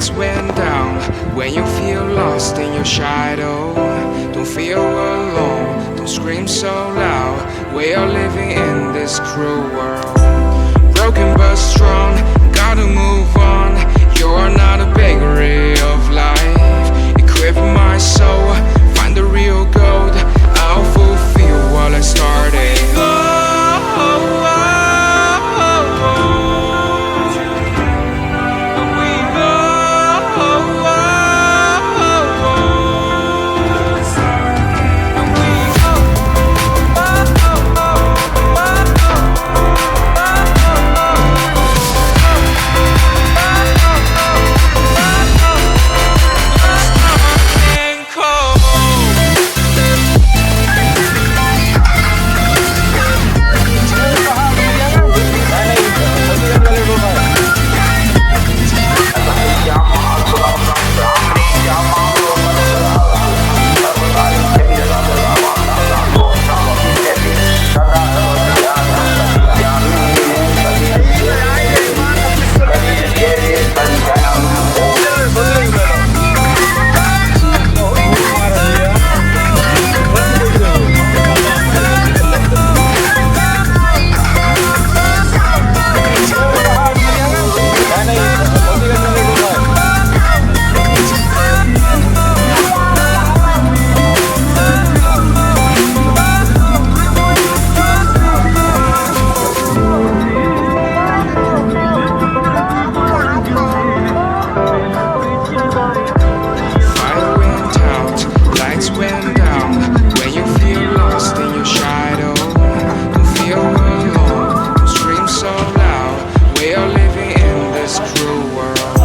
lights went down. When you feel lost in your shadow, don't feel alone, don't scream so loud. We are living in this cruel world, broken but strong, gotta move on. You're not a bakery of life, equip my soul, find the real gold. I'll fulfill what I started. We are living in this cruel world.